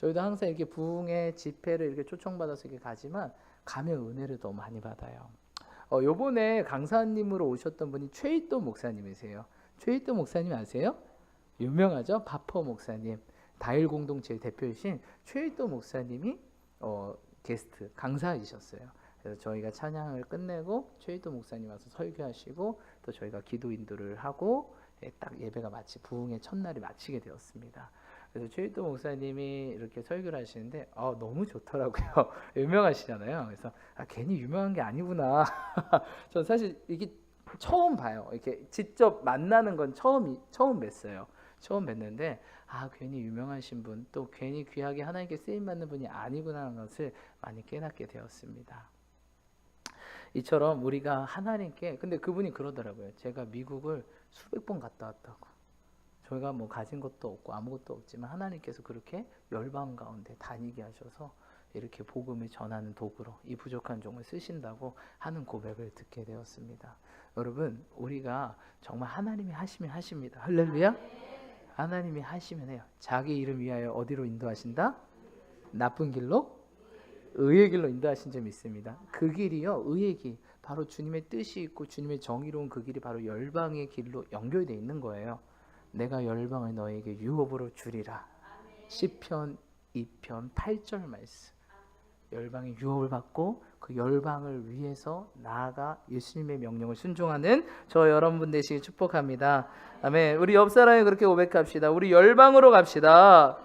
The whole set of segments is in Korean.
저희도 항상 이렇게 부흥회 집회를 이렇게 초청받아서 이렇게 가지만 가면 은혜를 더 많이 받아요. 요번에 강사님으로 오셨던 분이 최희도 목사님이세요. 최희도 목사님 아세요? 유명하죠? 바퍼 목사님. 다일 공동체 대표이신 최희도 목사님이 게스트 강사이셨어요. 그래서 저희가 찬양을 끝내고 최희도 목사님 와서 설교하시고 또 저희가 기도 인도를 하고 딱 예배가 마치 부흥의 첫날이 마치게 되었습니다. 그래서 최희도 목사님이 이렇게 설교를 하시는데 너무 좋더라고요. 유명하시잖아요. 그래서 괜히 유명한 게 아니구나. 전 사실 이게 처음 봐요. 이렇게 직접 만나는 건 처음 뵀어요. 처음 뵀는데 괜히 유명하신 분, 또 괜히 귀하게 하나님께 쓰임 받는 분이 아니구나 하는 것을 많이 깨닫게 되었습니다. 이처럼 우리가 하나님께, 근데 그분이 그러더라고요. 제가 미국을 수백 번 갔다 왔다고. 저희가 뭐 가진 것도 없고 아무것도 없지만 하나님께서 그렇게 열방 가운데 다니게 하셔서 이렇게 복음을 전하는 도구로 이 부족한 종을 쓰신다고 하는 고백을 듣게 되었습니다. 여러분, 우리가 정말 하나님이 하시면 하십니다. 할렐루야. 하나님이 하시면 해요. 자기 이름 위하여 어디로 인도하신다? 나쁜 길로? 의의 길로 인도하신 점이 있습니다. 그 길이요, 의의 길, 바로 주님의 뜻이 있고 주님의 정의로운 그 길이 바로 열방의 길로 연결되어 있는 거예요. 내가 열방을 너에게 유업으로 주리라. 시편 2편 8절 말씀. 열방의 유업을 받고 그 열방을 위해서 나아가 예수님의 명령을 순종하는 저 여러분 되시길 축복합니다. 아멘. 우리 옆 사람이 그렇게 고백합시다. 우리 열방으로 갑시다.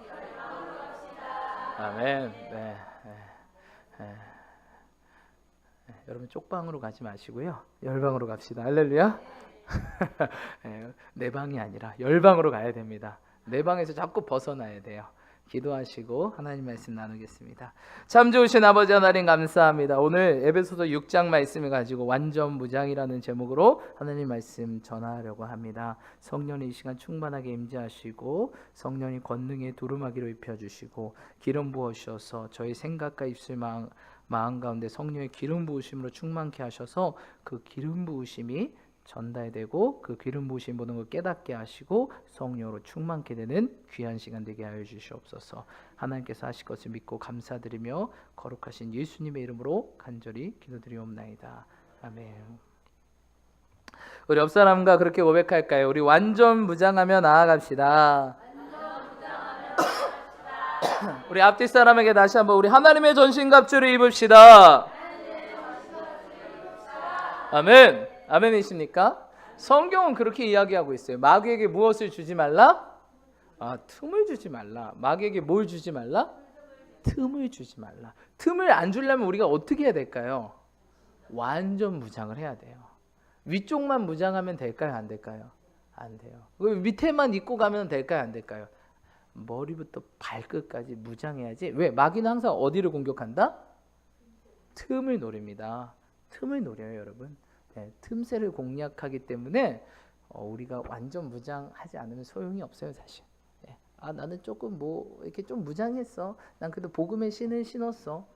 아멘. 네. 여러분 쪽방으로 가지 마시고요. 열방으로 갑시다. 할렐루야. 내 방이 아니라 열방으로 가야 됩니다. 내 방에서 자꾸 벗어나야 돼요. 기도하시고 하나님 말씀 나누겠습니다. 참 좋으신 아버지 하나님 감사합니다. 오늘 에베소서 6장 말씀을 가지고 완전 무장이라는 제목으로 하나님 말씀 전하려고 합니다. 성령이 이 시간 충만하게 임재하시고 성령이 권능의 두루마기로 입혀주시고 기름 부으셔서 저희 생각과 입술 마음 가운데 성령의 기름 부으심으로 충만케 하셔서 그 기름 부으심이 전달되고 그 기름 부으신 모든 걸 깨닫게 하시고 성령으로 충만케 되는 귀한 시간 되게 하여 주시옵소서. 하나님께서 하실 것을 믿고 감사드리며 거룩하신 예수님의 이름으로 간절히 기도드리옵나이다. 아멘. 우리 옆 사람과 그렇게 고백할까요? 우리 완전 무장하며 나아갑시다. 우리 앞뒤 사람에게 다시 한번 우리 하나님의 전신갑주를 입읍시다. 아멘. 아멘이십니까? 성경은 그렇게 이야기하고 있어요. 마귀에게 무엇을 주지 말라? 틈을 주지 말라. 마귀에게 뭘 주지 말라? 틈을 주지 말라. 틈을 안 주려면 우리가 어떻게 해야 될까요? 완전 무장을 해야 돼요. 위쪽만 무장하면 될까요? 안 될까요? 안 돼요. 밑에만 입고 가면 될까요? 안 될까요? 머리부터 발끝까지 무장해야지. 왜? 마귀는 항상 어디를 공격한다? 틈을 노립니다. 틈을 노려요, 여러분. 틈새를 공략하기 때문에 우리가 완전 무장하지 않으면 소용이 없어요, 사실. 나는 조금 이렇게 좀 무장했어. 난 그래도 복음의 신을 신었어.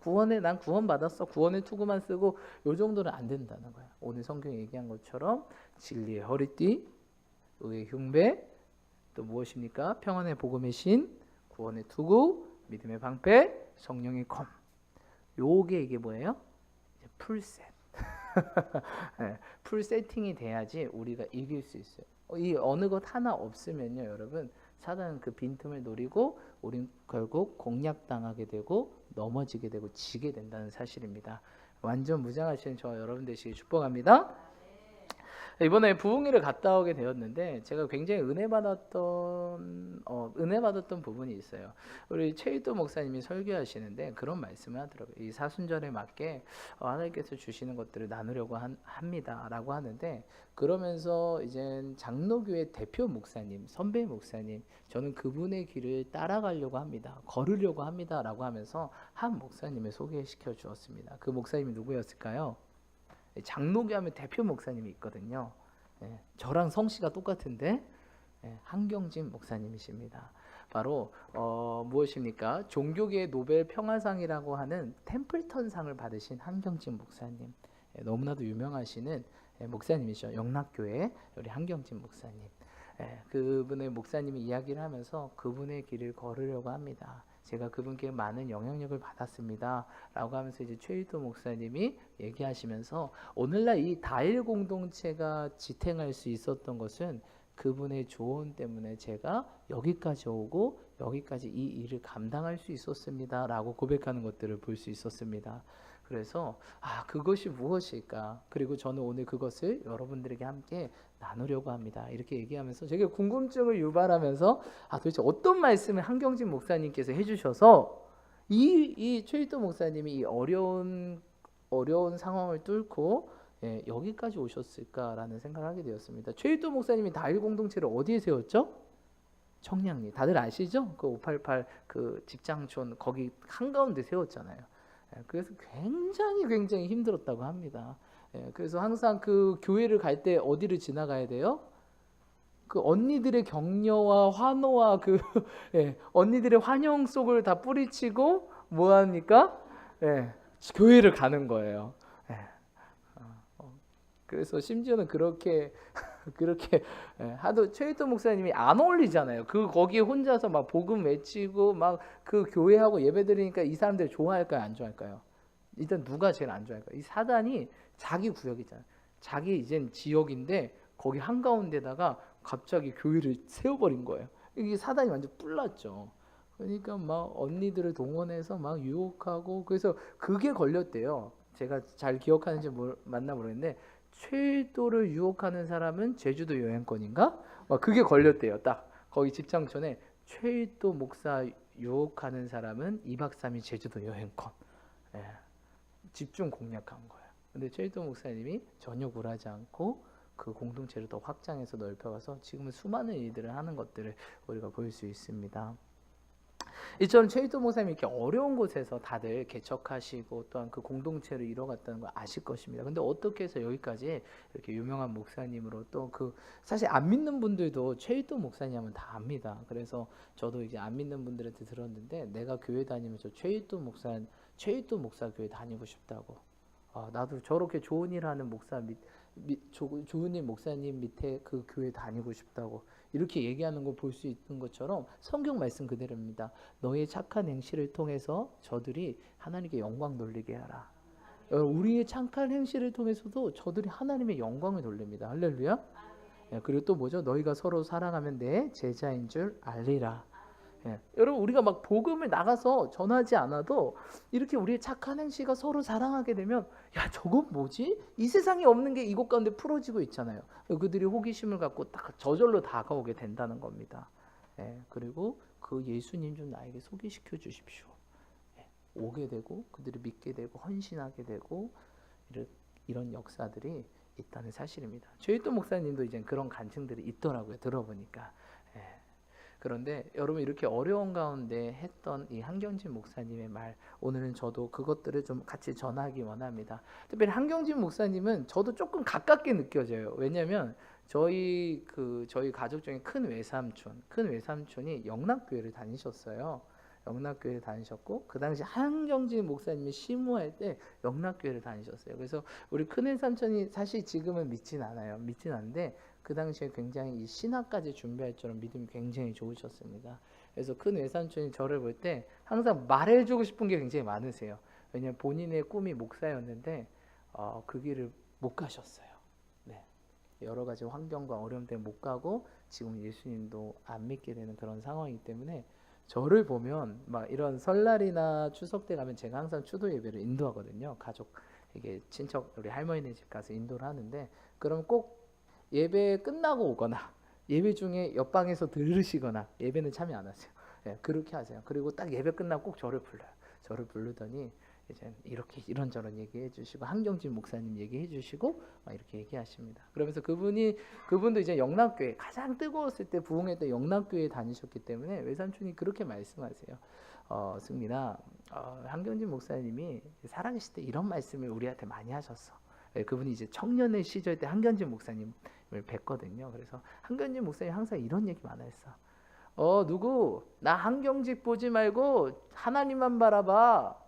난 구원 받았어. 구원의 투구만 쓰고 요 정도는 안 된다는 거야. 오늘 성경에 얘기한 것처럼 진리의 허리띠, 의의 흉배, 또 무엇입니까? 평안의 복음의 신, 구원의 투구, 믿음의 방패, 성령의 검. 요게 이게 뭐예요? 풀셋. 풀 세팅이 돼야지 우리가 이길 수 있어요. 이 어느 것 하나 없으면요, 여러분, 사단은 그 빈틈을 노리고 우린 결국 공략당하게 되고 넘어지게 되고 지게 된다는 사실입니다. 완전 무장하시는 저 여러분 되시길 축복합니다. 이번에 부흥회를 갔다 오게 되었는데 제가 굉장히 은혜 받았던 부분이 있어요. 우리 최희도 목사님이 설교하시는데 그런 말씀을 하더라고요. 이 사순절에 맞게 하나님께서 주시는 것들을 나누려고 합니다라고 하는데, 그러면서 이제 장로교회 대표 목사님, 선배 목사님, 저는 그분의 길을 따라가려고 합니다. 걸으려고 합니다라고 하면서 한 목사님을 소개시켜 주었습니다. 그 목사님이 누구였을까요? 장로교 하면 대표 목사님이 있거든요. 저랑 성씨가 똑같은데 한경진 목사님이십니다. 바로 무엇입니까? 종교계의 노벨 평화상이라고 하는 템플턴상을 받으신 한경진 목사님. 너무나도 유명하시는 목사님이죠. 영락교회 우리 한경진 목사님. 그분의 목사님이 이야기를 하면서 그분의 길을 걸으려고 합니다. 제가 그분께 많은 영향력을 받았습니다. 라고 하면서 이제 최일도 목사님이 얘기하시면서 오늘날 이 다일 공동체가 지탱할 수 있었던 것은 그분의 조언 때문에 제가 여기까지 오고 여기까지 이 일을 감당할 수 있었습니다. 라고 고백하는 것들을 볼 수 있었습니다. 그래서 그것이 무엇일까? 그리고 저는 오늘 그것을 여러분들에게 함께 나누려고 합니다. 이렇게 얘기하면서 제가 궁금증을 유발하면서 도대체 어떤 말씀을 한경진 목사님께서 해주셔서 이 최일도 목사님이 이 어려운 상황을 뚫고 여기까지 오셨을까라는 생각을 하게 되었습니다. 최일도 목사님이 다일 공동체를 어디에 세웠죠? 청량리. 다들 아시죠? 그 588 그 직장촌 거기 한가운데 세웠잖아요. 그래서 굉장히 힘들었다고 합니다. 그래서 항상 그 교회를 갈 때 어디를 지나가야 돼요? 그 언니들의 격려와 환호와 그 언니들의 환영 속을 다 뿌리치고 뭐 합니까? 교회를 가는 거예요. 그래서 심지어는 그렇게 하도 최일도 목사님이 안 어울리잖아요. 거기에 혼자서 막 복음 외치고 막 그 교회하고 예배드리니까 이 사람들 좋아할까요, 안 좋아할까요? 일단 누가 제일 안 좋아할까요? 이 사단이 자기 구역이잖아요. 자기 이젠 지역인데 거기 한가운데다가 갑자기 교회를 세워버린 거예요. 이게 사단이 완전 뿔났죠. 그러니까 막 언니들을 동원해서 막 유혹하고 그래서 그게 걸렸대요. 제가 잘 기억하는지 맞나 모르겠는데 최일도를 유혹하는 사람은 제주도 여행권인가? 그게 걸렸대요. 딱 거기 집장촌에 최일도 목사 유혹하는 사람은 2박 3일 제주도 여행권. 집중 공략한 거예요. 근데 최일도 목사님이 전혀 굴하지 않고 그 공동체를 더 확장해서 넓혀가서 지금은 수많은 일들을 하는 것들을 우리가 볼 수 있습니다. 이처럼 최일도 목사님이 이렇게 어려운 곳에서 다들 개척하시고 또한 그 공동체를 이뤄갔다는 걸 아실 것입니다. 근데 어떻게 해서 여기까지 이렇게 유명한 목사님으로 또 사실 안 믿는 분들도 최일도 목사님 하면 다 압니다. 그래서 저도 이제 안 믿는 분들한테 들었는데 내가 교회 다니면서 최일도 목사 교회 다니고 싶다고. 나도 저렇게 좋은 일 하는 좋은 일 목사님 밑에 그 교회 다니고 싶다고 이렇게 얘기하는 걸 볼 수 있는 것처럼 성경 말씀 그대로입니다. 너의 착한 행실을 통해서 저들이 하나님께 영광 돌리게 하라. 우리의 착한 행실을 통해서도 저들이 하나님의 영광을 돌립니다. 할렐루야. 그리고 또 뭐죠? 너희가 서로 사랑하면 내 제자인 줄 알리라. 여러분 우리가 막 복음을 나가서 전하지 않아도 이렇게 우리의 착한 행실가 서로 사랑하게 되면 야 저건 뭐지? 이 세상에 없는 게 이곳 가운데 풀어지고 있잖아요. 그들이 호기심을 갖고 딱 저절로 다가오게 된다는 겁니다. 그리고 그 예수님 좀 나에게 소개시켜 주십시오. 오게 되고 그들이 믿게 되고 헌신하게 되고 이런 역사들이 있다는 사실입니다. 최일도 목사님도 이제 그런 간증들이 있더라고요. 들어보니까. 그런데 여러분 이렇게 어려운 가운데 했던 이 한경진 목사님의 말 오늘은 저도 그것들을 좀 같이 전하기 원합니다. 특별히 한경진 목사님은 저도 조금 가깝게 느껴져요. 왜냐하면 저희 가족 중에 큰 외삼촌이 영락교회를 다니셨어요. 영락교회를 다니셨고 그 당시 한경진 목사님이 심우할 때 영락교회를 다니셨어요. 그래서 우리 큰 외삼촌이 사실 지금은 믿진 않는데 그 당시에 굉장히 이 신학까지 준비할 줄은 믿음이 굉장히 좋으셨습니다. 그래서 큰 외삼촌이 저를 볼 때 항상 말해주고 싶은 게 굉장히 많으세요. 왜냐하면 본인의 꿈이 목사였는데 그 길을 못 가셨어요. 여러 가지 환경과 어려움 때문에 못 가고 지금 예수님도 안 믿게 되는 그런 상황이기 때문에 저를 보면 막 이런 설날이나 추석 때 가면 제가 항상 추도 예배를 인도하거든요. 가족 이게 친척 우리 할머니네 집 가서 인도를 하는데 그럼 꼭 예배 끝나고 오거나 예배 중에 옆방에서 들으시거나 예배는 참여 안 하세요. 그렇게 하세요. 그리고 딱 예배 끝나고 꼭 저를 불러요. 저를 부르더니 이제 이렇게 이런저런 얘기해 주시고 한경진 목사님 얘기해 주시고 막 이렇게 얘기하십니다. 그러면서 그분도 이제 영락교회 가장 뜨거웠을 때 부흥회 때 영락교회에 다니셨기 때문에 외삼촌이 그렇게 말씀하세요. 승민아, 한경진 목사님이 살아계실 때 이런 말씀을 우리한테 많이 하셨어. 그분이 이제 청년의 시절 때 한경진 목사님을 뵀거든요. 그래서 한경진 목사님 항상 이런 얘기 많이 했어. 누구 나 한경직 보지 말고 하나님만 바라봐.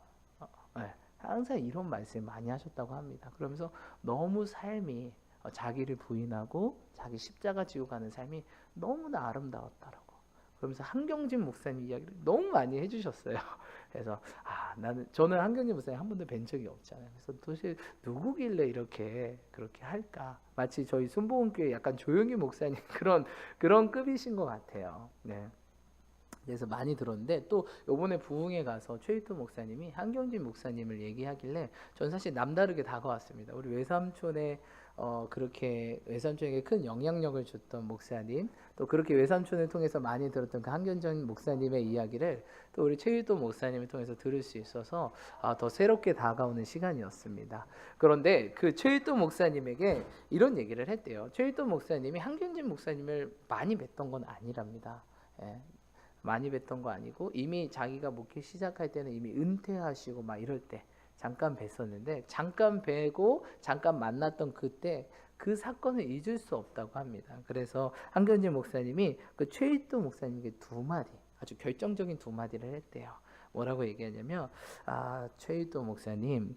항상 이런 말씀 많이 하셨다고 합니다. 그러면서 너무 삶이 자기를 부인하고 자기 십자가 지고 가는 삶이 너무나 아름다웠다라고. 그러면서 한경진 목사님 이야기를 너무 많이 해주셨어요. 그래서 저는 한경진 목사님 한 번도 뵌 적이 없잖아요. 그래서 도대체 누구길래 이렇게 그렇게 할까? 마치 저희 순복음교회 약간 조용히 목사님 그런 급이신 것 같아요. 네. 그래서 많이 들었는데 또 요번에 부흥회 가서 최일도 목사님이 한경진 목사님을 얘기하길래 전 사실 남다르게 다가왔습니다. 우리 외삼촌의 그렇게 외삼촌에게 큰 영향력을 줬던 목사님, 또 그렇게 외삼촌을 통해서 많이 들었던 그 한경진 목사님의 이야기를 또 우리 최일도 목사님을 통해서 들을 수 있어서 더 새롭게 다가오는 시간이었습니다. 그런데 그 최일도 목사님에게 이런 얘기를 했대요. 최일도 목사님이 한경진 목사님을 많이 뵀던 건 아니랍니다. 예. 많이 뵀던 거 아니고 이미 자기가 목회 시작할 때는 이미 은퇴하시고 막 이럴 때 잠깐 뵀었는데, 잠깐 뵈고 잠깐 만났던 그때 그 사건을 잊을 수 없다고 합니다. 그래서 한경진 목사님이 그 최일도 목사님에게 두 마디, 아주 결정적인 두 마디를 했대요. 뭐라고 얘기하냐면 최일도 목사님,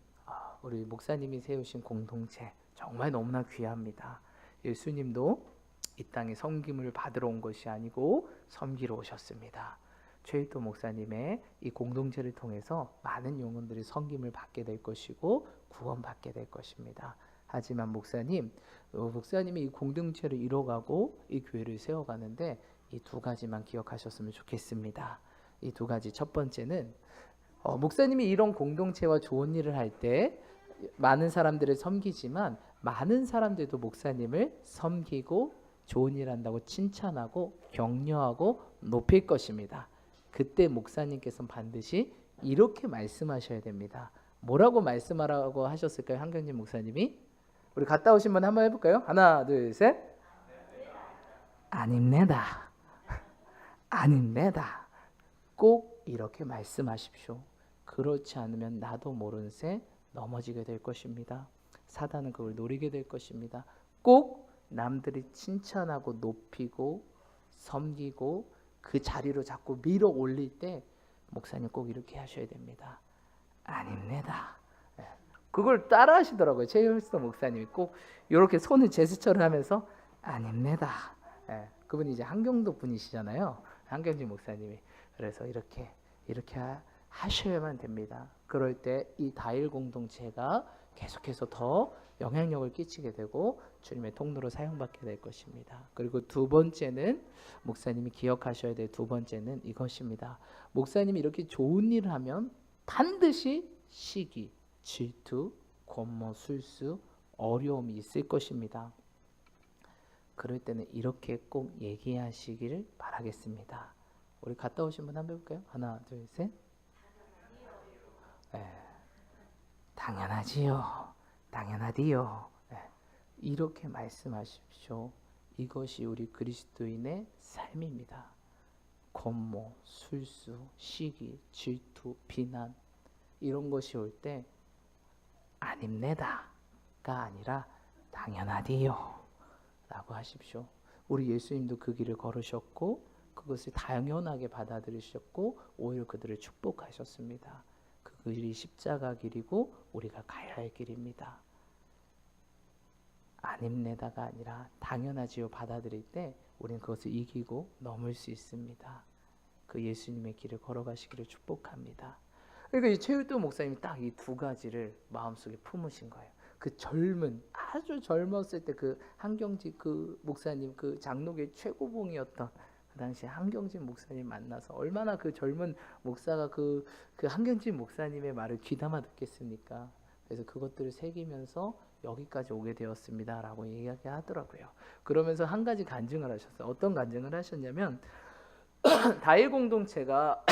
우리 목사님이 세우신 공동체 정말 너무나 귀합니다. 예수님도 이 땅에 섬김을 받으러 온 것이 아니고 섬기러 오셨습니다. 최일도 목사님의 이 공동체를 통해서 많은 영혼들이 섬김을 받게 될 것이고 구원받게 될 것입니다. 하지만 목사님이 이 공동체를 이뤄가고 이 교회를 세워가는데 이 두 가지만 기억하셨으면 좋겠습니다. 이 두 가지, 첫 번째는 목사님이 이런 공동체와 좋은 일을 할 때 많은 사람들을 섬기지만 많은 사람들도 목사님을 섬기고 좋은 일 한다고 칭찬하고 격려하고 높일 것입니다. 그때 목사님께서는 반드시 이렇게 말씀하셔야 됩니다. 뭐라고 말씀하라고 하셨을까요? 한경진 목사님이? 우리 갔다 오신 분 한번 해볼까요? 하나, 둘, 셋. 아닙니다. 아닙니다. 꼭 이렇게 말씀하십시오. 그렇지 않으면 나도 모르는 새 넘어지게 될 것입니다. 사단은 그걸 노리게 될 것입니다. 꼭 남들이 칭찬하고 높이고 섬기고 그 자리로 자꾸 밀어 올릴 때 목사님 꼭 이렇게 하셔야 됩니다. 아닙니다. 그걸 따라 하시더라고요. 최일도 목사님이 꼭 이렇게 손을 제스처를 하면서 아닙니다. 그분이 이제 한경도 분이시잖아요. 한경진 목사님이. 그래서 이렇게 하셔야만 됩니다. 그럴 때 이 다일 공동체가 계속해서 더 영향력을 끼치게 되고 주님의 통로로 사용받게 될 것입니다. 그리고 두 번째는, 목사님이 기억하셔야 될 두 번째는 이것입니다. 목사님이 이렇게 좋은 일을 하면 반드시 시기, 질투, 권모, 술수, 어려움이 있을 것입니다. 그럴 때는 이렇게 꼭 얘기하시기를 바라겠습니다. 우리 갔다 오신 분 한번 해볼까요? 하나, 둘, 셋. 당연하지요. 당연하디요. 이렇게 말씀하십시오. 이것이 우리 그리스도인의 삶입니다. 권모, 술수, 시기, 질투, 비난, 이런 것이 올 때 아닙니다가 아니라 당연하디요 라고 하십시오. 우리 예수님도 그 길을 걸으셨고 그것을 당연하게 받아들이셨고 오히려 그들을 축복하셨습니다. 그 길이 십자가 길이고 우리가 가야 할 길입니다. 아닙니다가 아니라 당연하지요 받아들일 때 우리는 그것을 이기고 넘을 수 있습니다. 그 예수님의 길을 걸어가시기를 축복합니다. 그러니까 이 최일도 목사님이 딱 이 두 가지를 마음속에 품으신 거예요. 그 젊은, 아주 젊었을 때 그 한경진 그 목사님, 그 장로교의 최고봉이었던 그 당시에 한경진 목사님 만나서 얼마나 그 젊은 목사가 그 한경진 목사님의 말을 귀담아 듣겠습니까? 그래서 그것들을 새기면서 여기까지 오게 되었습니다 라고 이야기하더라고요. 그러면서 한 가지 간증을 하셨어요. 어떤 간증을 하셨냐면 다일 공동체가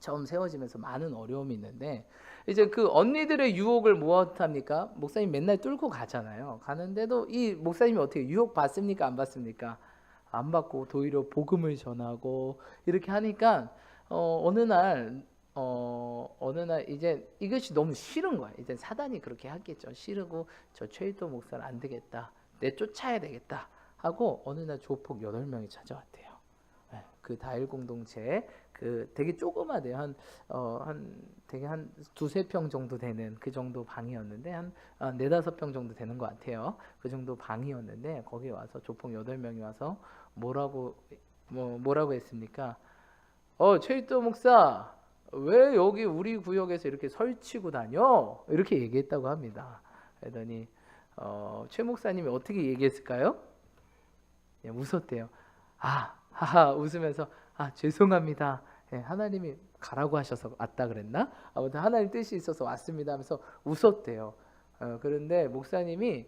처음 세워지면서 많은 어려움이 있는데 이제 그 언니들의 유혹을 무엇합니까? 목사님 맨날 뚫고 가잖아요. 가는데도 이 목사님이 어떻게 유혹 받습니까? 안 받습니까? 안 받고 오히려 복음을 전하고 이렇게 하니까 어느 날 이제 이것이 너무 싫은 거야. 이제 사단이 그렇게 하겠죠. 싫고 저 최일도 목사는 안 되겠다. 내쫓아야 되겠다 하고 어느 날 조폭 8명이 찾아왔대요. 그 다일 공동체 그 되게 조그마대요. 되게 한 2-3평 정도 되는 그 정도 방이었는데 한 4-5평 정도 되는 것 같아요. 그 정도 방이었는데 거기에 와서 조폭 8명이 와서 뭐라고 뭐라고 했습니까? 최일도 목사 왜 여기 우리 구역에서 이렇게 설치고 다녀? 이렇게 얘기했다고 합니다. 그러더니 최 목사님이 어떻게 얘기했을까요? 예, 웃었대요. 하하 웃으면서 죄송합니다. 예, 하나님이 가라고 하셔서 왔다 그랬나? 아무튼 하나님 뜻이 있어서 왔습니다 하면서 웃었대요. 그런데 목사님이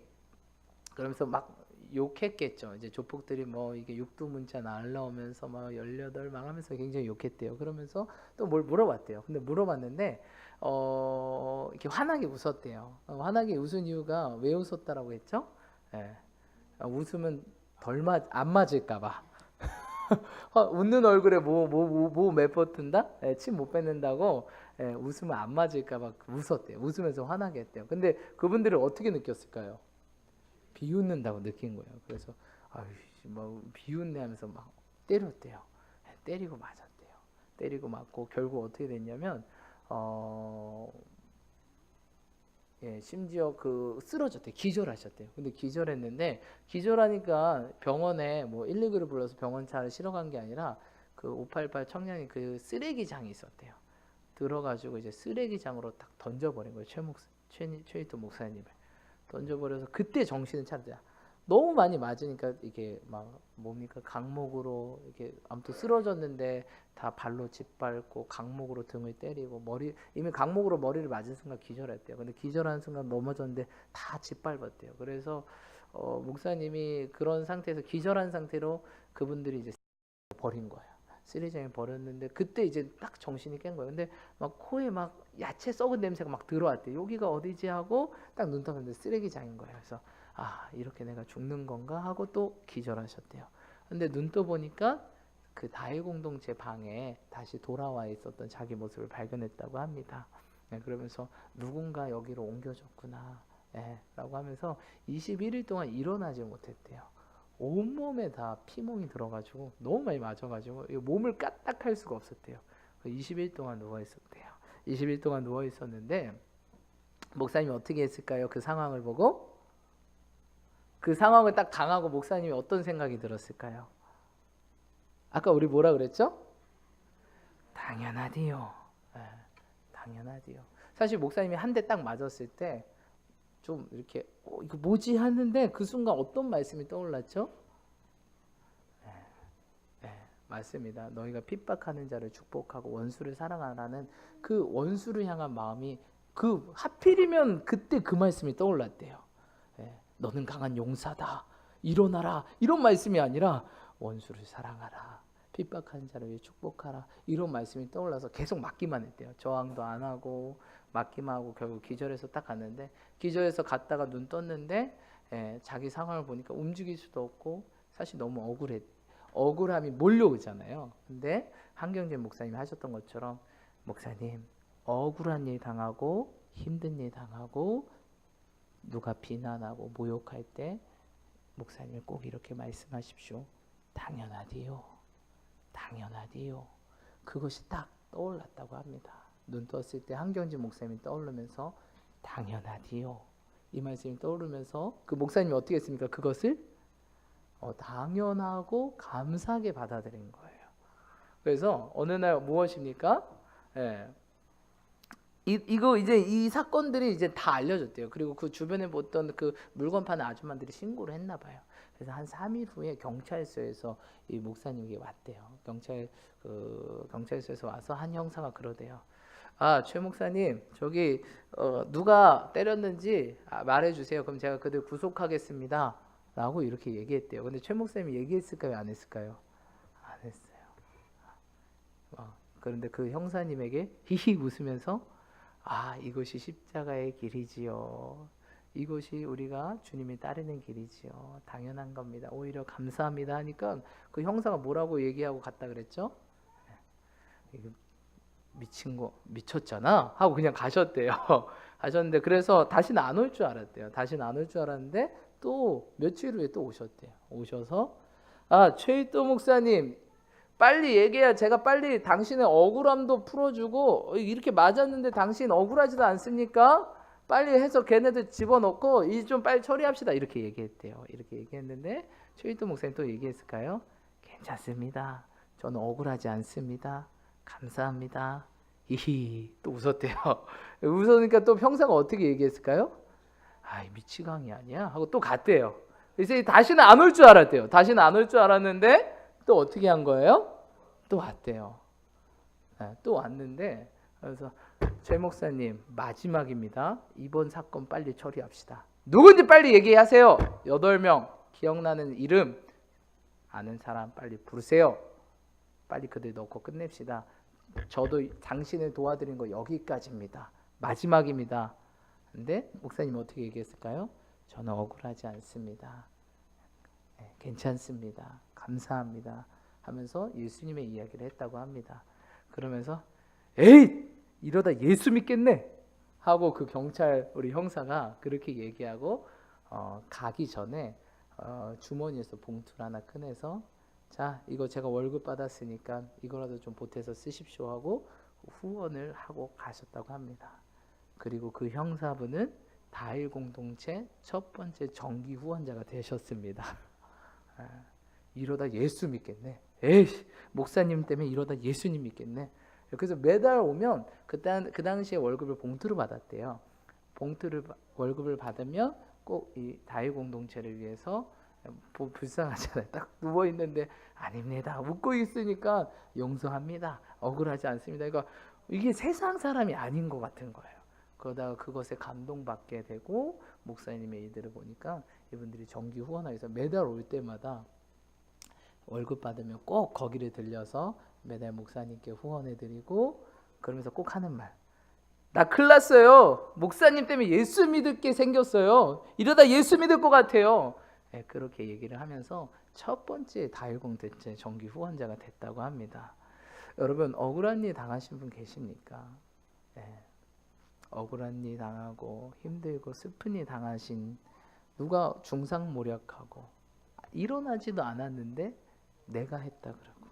그러면서 막 욕했겠죠. 이제 조폭들이 이게 육두문자 날라오면서 막 18 망하면서 굉장히 욕했대요. 그러면서 또 뭘 물어봤대요. 근데 물어봤는데 이렇게 환하게 웃었대요. 환하게 웃은 이유가 왜 웃었다라고 했죠? 예. 웃으면 안 맞을까봐. 웃는 얼굴에 뭐 맺버튼다? 침 못 뱉는다고 웃으면 안 맞을까봐 웃었대요. 웃으면서 화나게 했대요. 근데 그분들은 어떻게 느꼈을까요? 비웃는다고 느낀 거예요. 그래서 비웃네 하면서 막 때렸대요. 때리고 맞았대요. 때리고 맞고 결국 어떻게 됐냐면 심지어 쓰러졌대요. 기절하셨대요. 근데 기절했는데 기절하니까 병원에 119를 불러서 병원차를 실어간 게 아니라 588 청년이 쓰레기장이 있었대요. 들어가지고 이제 쓰레기장으로 딱 던져버린 거예요. 최일도 목사님을 던져버려서 그때 정신을 차리자. 너무 많이 맞으니까 이게 강목으로 이렇게 아무튼 쓰러졌는데 다 발로 짓밟고 강목으로 등을 때리고 이미 강목으로 머리를 맞은 순간 기절했대요. 근데 기절하는 순간 넘어졌는데 다 짓밟았대요. 그래서 목사님이 그런 상태에서 기절한 상태로 그분들이 이제 버린 거예요. 쓰레기장에 버렸는데 그때 이제 딱 정신이 깬 거예요. 근데 코에 야채 썩은 냄새가 들어왔대요. 여기가 어디지 하고 딱 눈 떠봤는데 쓰레기장인 거예요. 그래서 이렇게 내가 죽는 건가 하고 또 기절하셨대요. 근데 눈 떠 보니까 그 다해 공동체 방에 다시 돌아와 있었던 자기 모습을 발견했다고 합니다. 그러면서 누군가 여기로 옮겨졌구나 라고 하면서 21일 동안 일어나지 못했대요. 온몸에 다 피멍이 들어가지고 너무 많이 맞아가지고 몸을 까딱할 수가 없었대요. 20일 동안 누워있었대요. 20일 동안 누워있었는데 목사님이 어떻게 했을까요? 그 상황을 보고 그 상황을 딱 당하고 목사님이 어떤 생각이 들었을까요? 아까 우리 뭐라 그랬죠? 당연하디요. 당연하디요. 사실 목사님이 한 대 딱 맞았을 때 좀 이렇게 이거 뭐지 하는데 그 순간 어떤 말씀이 떠올랐죠? 맞습니다. 너희가 핍박하는 자를 축복하고 원수를 사랑하라는 그 원수를 향한 마음이 하필이면 그때 그 말씀이 떠올랐대요. 너는 강한 용사다. 일어나라. 이런 말씀이 아니라 원수를 사랑하라. 핍박하는 자를 위해 축복하라. 이런 말씀이 떠올라서 계속 맞기만 했대요. 저항도 안 하고 맞기만 하고 결국 기절해서 딱 갔는데 기절해서 갔다가 눈 떴는데 자기 상황을 보니까 움직일 수도 없고 사실 너무 억울함이 몰려오잖아요. 근데 한경재 목사님이 하셨던 것처럼 목사님 억울한 일 당하고 힘든 일 당하고 누가 비난하고 모욕할 때 목사님이 꼭 이렇게 말씀하십시오. 당연하디요. 당연하디요. 그것이 딱 떠올랐다고 합니다. 눈 떴을 때 한경진 목사님이 떠오르면서 당연하디요. 이 말씀이 떠오르면서 그 목사님이 어떻게 했습니까? 그것을 당연하고 감사하게 받아들인 거예요. 그래서 어느 날 무엇입니까? 이거 이제 이 사건들이 이제 다 알려졌대요. 그리고 그 주변에 보던 그 물건 파는 아줌마들이 신고를 했나 봐요. 그래서 한 3일 후에 경찰서에서 이 목사님이 왔대요. 경찰서에서 와서 한 형사가 그러대요. 최 목사님, 저기 누가 때렸는지 말해주세요. 그럼 제가 그들 구속하겠습니다. 라고 이렇게 얘기했대요. 근데 최 목사님이 얘기했을까요? 안 했을까요? 안 했어요. 그런데 그 형사님에게 히히 웃으면서 이것이 십자가의 길이지요. 이것이 우리가 주님이 따르는 길이지요. 당연한 겁니다. 오히려 감사합니다 하니까 그 형사가 뭐라고 얘기하고 갔다 그랬죠? 이거 미쳤잖아 하고 그냥 가셨대요. 가셨는데 그래서 다시는 안 올 줄 알았대요. 다시는 안 올 줄 알았는데 또 며칠 후에 또 오셨대요. 오셔서 최일도 목사님 빨리 얘기해야 제가 빨리 당신의 억울함도 풀어주고 이렇게 맞았는데 당신 억울하지도 않습니까? 빨리 해서 걔네들 집어넣고 이 좀 빨리 처리합시다. 이렇게 얘기했대요. 이렇게 얘기했는데 최일도 목사님 또 얘기했을까요? 괜찮습니다. 저는 억울하지 않습니다. 감사합니다. 히히 또 웃었대요. 웃으니까 또 형사가 어떻게 얘기했을까요? 아이 미치광이 아니야 하고 또 갔대요. 그래서 다시는 안 올 줄 알았대요. 다시는 안 올 줄 알았는데 또 어떻게 한 거예요? 또 왔대요. 또 왔는데 그래서 최 목사님 마지막입니다. 이번 사건 빨리 처리합시다. 누군지 빨리 얘기하세요. 8명 기억나는 이름 아는 사람 빨리 부르세요. 빨리 그들 넣고 끝냅시다. 저도 당신을 도와드린 거 여기까지입니다. 마지막입니다. 근데 목사님 어떻게 얘기했을까요? 저는 억울하지 않습니다. 괜찮습니다. 감사합니다. 하면서 예수님의 이야기를 했다고 합니다. 그러면서 에이 이러다 예수 믿겠네 하고 그 경찰 우리 형사가 그렇게 얘기하고 가기 전에 주머니에서 봉투를 하나 꺼내서 자 이거 제가 월급 받았으니까 이거라도 좀 보태서 쓰십시오 하고 후원을 하고 가셨다고 합니다. 그리고 그 형사분은 다일 공동체 첫 번째 정기 후원자가 되셨습니다. 이러다 예수 믿겠네. 에이 목사님 때문에 이러다 예수님 믿겠네. 그래서 매달 오면 그 당시에 월급을 봉투로 받았대요. 월급을 받으면 꼭 이 다일 공동체를 위해서 불쌍하잖아요. 딱 누워 있는데 아닙니다. 웃고 있으니까 용서합니다. 억울하지 않습니다. 그러니까 이게 세상 사람이 아닌 것 같은 거예요. 그러다가 그것에 감동받게 되고 목사님의 일들을 보니까 이분들이 정기 후원하기서 매달 올 때마다 월급 받으면 꼭 거기를 들려서 매달 목사님께 후원해드리고 그러면서 꼭 하는 말 나 큰일 났어요. 목사님 때문에 예수 믿을 게 생겼어요. 이러다 예수 믿을 것 같아요. 그렇게 얘기를 하면서 첫 번째 다일공동체 정기 후원자가 됐다고 합니다. 여러분 억울한 일 당하신 분 계십니까? 억울한 일 당하고 힘들고 슬픈 일 당하신 누가 중상모략하고 일어나지도 않았는데 내가 했다 그러고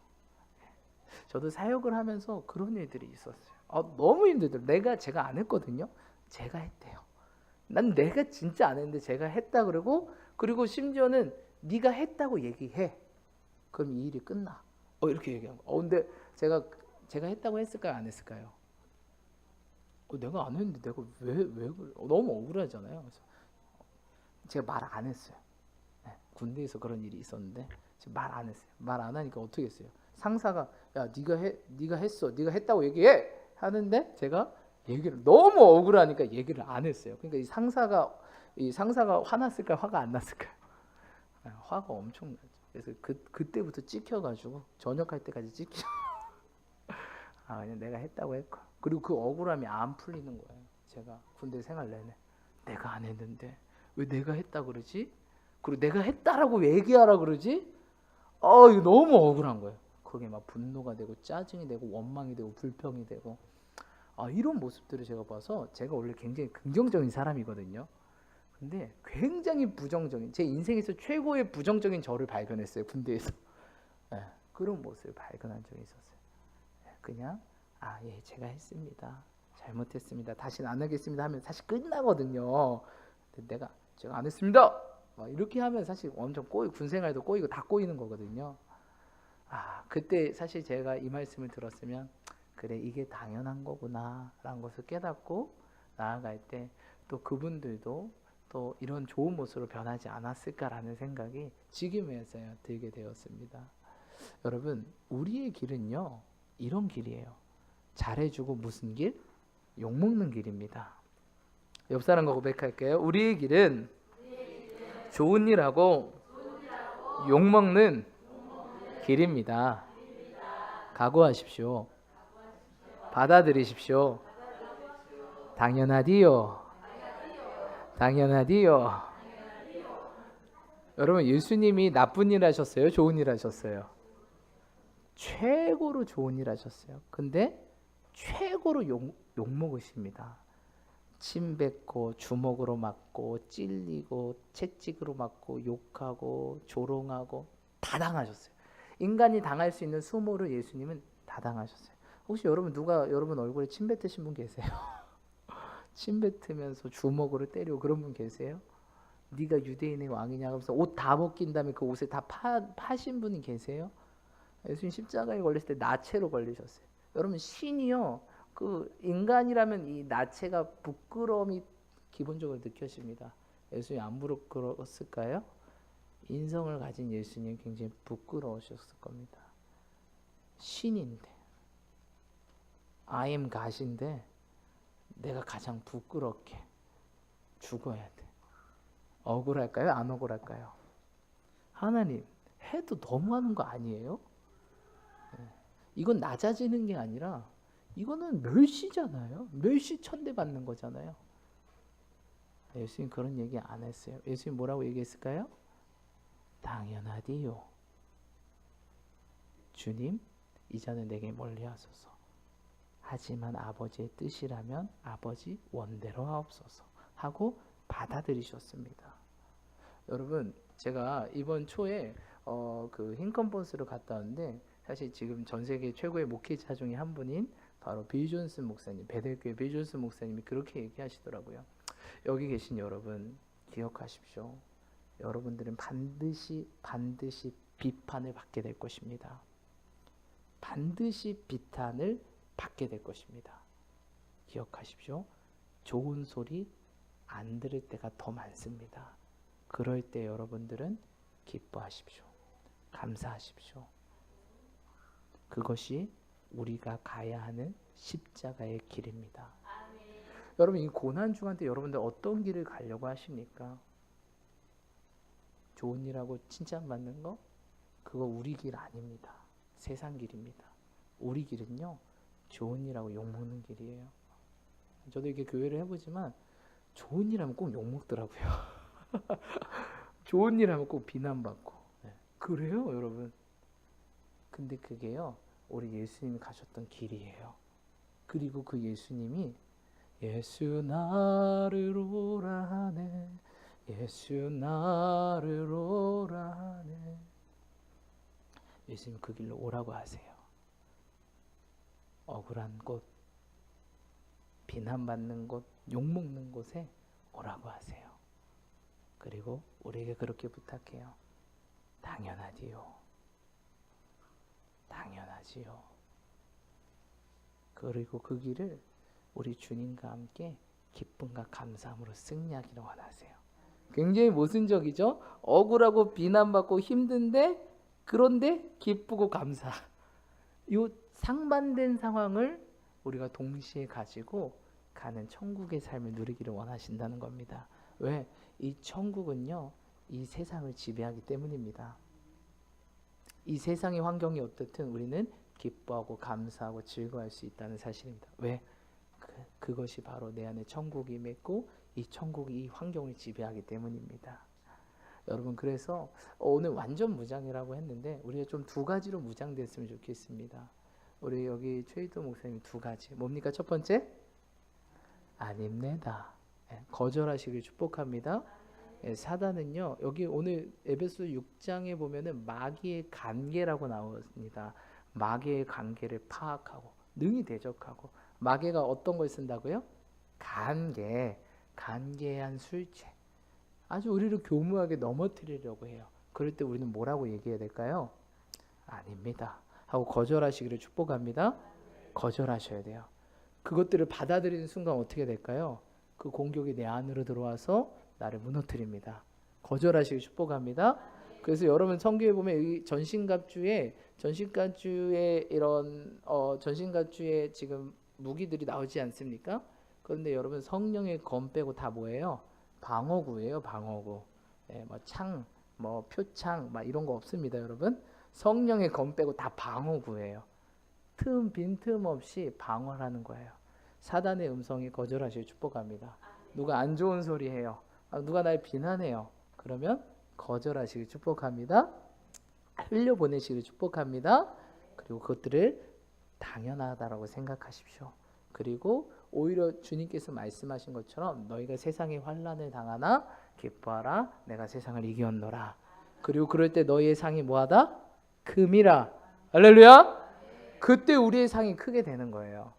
저도 사역을 하면서 그런 일들이 있었어요. 너무 힘들더라고요. 제가 안 했거든요. 제가 했대요. 난 내가 진짜 안 했는데 제가 했다 그리고 심지어는 네가 했다고 얘기해. 그럼 이 일이 끝나. 이렇게 얘기하고. 근데 제가 했다고 했을까요? 안 했을까요? 내가 안 했는데 내가 왜 그래? 너무 억울하잖아요. 그래서 제가 말 안 했어요. 군대에서 그런 일이 있었는데 말 안 했어요. 말 안 하니까 어떻게 했어요? 상사가 야 네가 했어. 네가 했다고 얘기해. 하는데 제가 얘기를 너무 억울하니까 얘기를 안 했어요. 그러니까 이 상사가 화났을까요? 화가 안 났을까요? 화가 엄청 나죠. 그래서 그때부터 찍혀가지고 전역할 때까지 찍혀. 그냥 내가 했다고 했고. 그리고 그 억울함이 안 풀리는 거예요. 제가 군대 생활 내내 내가 안 했는데 왜 내가 했다 그러지? 그리고 내가 했다라고 얘기하라 그러지? 이거 너무 억울한 거예요. 그게 막 분노가 되고 짜증이 되고 원망이 되고 불평이 되고 이런 모습들을 제가 봐서 제가 원래 굉장히 긍정적인 사람이거든요. 근데 굉장히 부정적인 제 인생에서 최고의 부정적인 저를 발견했어요. 군대에서. 그런 모습을 발견한 적이 있었어요. 그냥 제가 했습니다. 잘못했습니다. 다시는 안 하겠습니다 하면 사실 끝나거든요. 근데 제가 안 했습니다. 이렇게 하면 사실 엄청 군생활도 꼬이고 다 꼬이는 거거든요. 그때 사실 제가 이 말씀을 들었으면 그래 이게 당연한 거구나 라는 것을 깨닫고 나아갈 때 또 그분들도 또 이런 좋은 모습으로 변하지 않았을까라는 생각이 지금에서야 들게 되었습니다. 여러분 우리의 길은요 이런 길이에요. 잘해주고 무슨 길? 욕먹는 길입니다. 옆 사람과 고백할게요. 우리의 길은 좋은 일하고 욕먹는 길입니다. 각오하십시오. 받아들이십시오. 당연하디요. 당연하디요. 여러분 예수님이 나쁜 일 하셨어요? 좋은 일 하셨어요? 최고로 좋은 일 하셨어요. 근데 최고로 욕먹으십니다. 침 뱉고 주먹으로 맞고 찔리고 채찍으로 맞고 욕하고 조롱하고 다 당하셨어요. 인간이 당할 수 있는 수모를 예수님은 다 당하셨어요. 혹시 여러분 얼굴에 침 뱉으신 분 계세요? 침 뱉으면서 주먹으로 때리고 그런 분 계세요? 네가 유대인의 왕이냐 하면서 옷 다 벗긴 다음에 그 옷에 다 파신 분이 계세요? 예수님 십자가에 걸렸을 때 나체로 걸리셨어요. 여러분 신이요, 그 인간이라면 이 나체가 부끄러움이 기본적으로 느껴집니다. 예수님 안 부끄러웠을까요? 인성을 가진 예수님 굉장히 부끄러우셨을 겁니다. 신인데, I am God인데 내가 가장 부끄럽게 죽어야 돼. 억울할까요? 안 억울할까요? 하나님 해도 너무하는 거 아니에요? 이건 낮아지는 게 아니라 이거는 멸시잖아요. 멸시 천대받는 거잖아요. 예수님 그런 얘기 안 했어요. 예수님 뭐라고 얘기했을까요? 당연하디요. 주님, 이 잔을 내게 멀리 하소서. 하지만 아버지의 뜻이라면 아버지 원대로 하옵소서 하고 받아들이셨습니다. 여러분, 제가 이번 초에 그 흰컨퍼런스를 갔다 왔는데, 사실 지금 전 세계 최고의 목회자 중에 한 분인 바로 빌 존슨 목사님, 베델교회 빌 존슨 목사님이 그렇게 얘기하시더라고요. 여기 계신 여러분 기억하십시오. 여러분들은 반드시 비판을 받게 될 것입니다. 반드시 비판을 받게 될 것입니다. 기억하십시오. 좋은 소리 안 들을 때가 더 많습니다. 그럴 때 여러분들은 기뻐하십시오. 감사하십시오. 그것이 우리가 가야 하는 십자가의 길입니다. 여러분, 이 고난 중한테 여러분들 어떤 길을 가려고 하십니까? 좋은 일하고 칭찬받는 거? 그거 우리 길 아닙니다. 세상 길입니다. 우리 길은요, 좋은 일하고 욕먹는 길이에요. 저도 이렇게 교회를 해보지만 좋은 일 하면 꼭 욕먹더라고요. 좋은 일 하면 꼭 비난받고. 그래요, 여러분. 근데 그게요, 우리 예수님이 가셨던 길이에요. 그리고 그 예수님이 예수 나를 오라 하네, 예수 나를 오라 하네. 예수님 그 길로 오라고 하세요. 억울한 곳, 비난받는 곳, 욕먹는 곳에 오라고 하세요. 그리고 우리에게 그렇게 부탁해요. 당연하지요. 당연하지요. 그리고 그 길을 우리 주님과 함께 기쁨과 감사함으로 승리하기를 원하세요. 굉장히 모순적이죠? 억울하고 비난받고 힘든데, 그런데 기쁘고 감사. 이 상반된 상황을 우리가 동시에 가지고 가는 천국의 삶을 누리기를 원하신다는 겁니다. 왜? 이 천국은요, 이 세상을 지배하기 때문입니다. 이 세상의 환경이 어떻든 우리는 기뻐하고 감사하고 즐거워할 수 있다는 사실입니다. 왜? 그것이 바로 내 안에 천국이 맺고 이 천국이 이 환경을 지배하기 때문입니다. 여러분, 그래서 오늘 완전 무장이라고 했는데 우리가 좀 두 가지로 무장됐으면 좋겠습니다. 우리 여기 최희도 목사님 두 가지. 뭡니까? 첫 번째, 아닙니다. 거절하시길 축복합니다. 사단은요, 여기 오늘 에베소 6장에 보면은 마귀의 관계라고 나옵니다. 마귀의 관계를 파악하고 능히 대적하고. 마귀가 어떤 걸 쓴다고요? 간계한 술죄. 아주 우리를 교묘하게 넘어뜨리려고 해요. 그럴 때 우리는 뭐라고 얘기해야 될까요? 아닙니다 하고 거절하시기를 축복합니다. 거절하셔야 돼요. 그것들을 받아들이는 순간 어떻게 될까요? 그 공격이 내 안으로 들어와서 나를 무너뜨립니다. 거절하시기 축복합니다. 그래서 여러분 성경에 보면 이 전신갑주에 이런 전신갑주에 지금 무기들이 나오지 않습니까? 그런데 여러분 성령의 검 빼고 다 뭐예요? 방어구예요, 방어구. 뭐 창, 뭐 표창, 막 이런 거 없습니다, 여러분. 성령의 검 빼고 다 방어구예요. 빈틈 없이 방어하는 거예요. 사단의 음성이 거절하시길 축복합니다. 누가 안 좋은 소리 해요. 누가 날 비난해요. 그러면 거절하시길 축복합니다. 흘려보내시길 축복합니다. 그리고 그것들을 당연하다라고 생각하십시오. 그리고 오히려 주님께서 말씀하신 것처럼 너희가 세상의 환난을 당하나 기뻐하라, 내가 세상을 이겼노라. 그리고 그럴 때 너희의 상이 뭐하다? 금이라. 할렐루야. 그때 우리의 상이 크게 되는 거예요.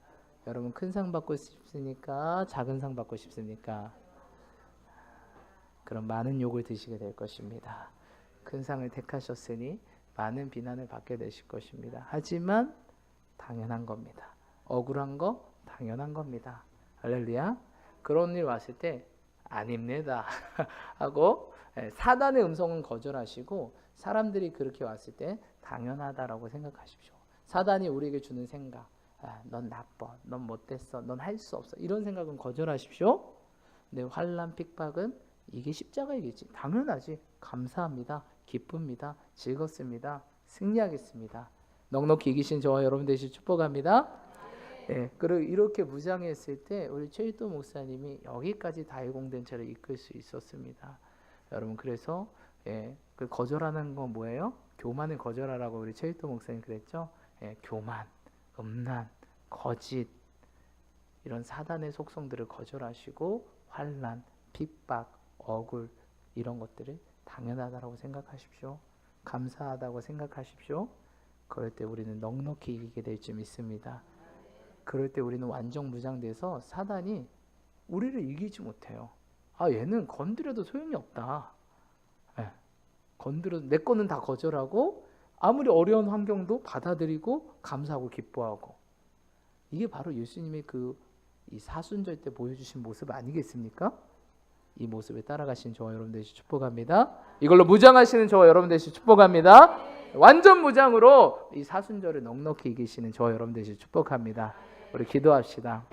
여러분, 큰 상 받고 싶습니까? 작은 상 받고 싶습니까? 그럼 많은 욕을 드시게 될 것입니다. 큰 상을 택하셨으니 많은 비난을 받게 되실 것입니다. 하지만 당연한 겁니다. 억울한 거 당연한 겁니다. 할렐루야. 그런 일 왔을 때 아닙니다 하고 사단의 음성은 거절하시고 사람들이 그렇게 왔을 때 당연하다라고 생각하십시오. 사단이 우리에게 주는 생각, 넌 나빠, 넌 못됐어, 넌 할 수 없어, 이런 생각은 거절하십시오. 근데 환난 핍박은 이게 십자가이겠지, 당연하지, 감사합니다, 기쁩니다, 즐겁습니다, 승리하겠습니다. 넉넉히 이기신 저와 여러분 되시길 축복합니다. 네, 그리고 이렇게 무장했을 때 우리 최일도 목사님이 여기까지 다일공된 채를 이끌 수 있었습니다. 여러분, 그래서 그 거절하는 건 뭐예요? 교만을 거절하라고 우리 최일도 목사님 그랬죠. 교만, 음란, 거짓, 이런 사단의 속성들을 거절하시고 환난, 핍박, 억울, 이런 것들을 당연하다고 생각하십시오. 감사하다고 생각하십시오. 그럴 때 우리는 넉넉히 이기게 될 줄 믿습니다. 그럴 때 우리는 완전 무장돼서 사단이 우리를 이기지 못해요. 얘는 건드려도 소용이 없다. 건드려도 내 거는 다 거절하고 아무리 어려운 환경도 받아들이고 감사하고 기뻐하고, 이게 바로 예수님의 이 사순절 때 보여주신 모습 아니겠습니까? 이 모습에 따라가신 저와 여러분 되시 축복합니다. 이걸로 무장하시는 저와 여러분 되시 축복합니다. 완전 무장으로 이 사순절을 넉넉히 이기시는 저와 여러분 되시 축복합니다. 우리 기도합시다.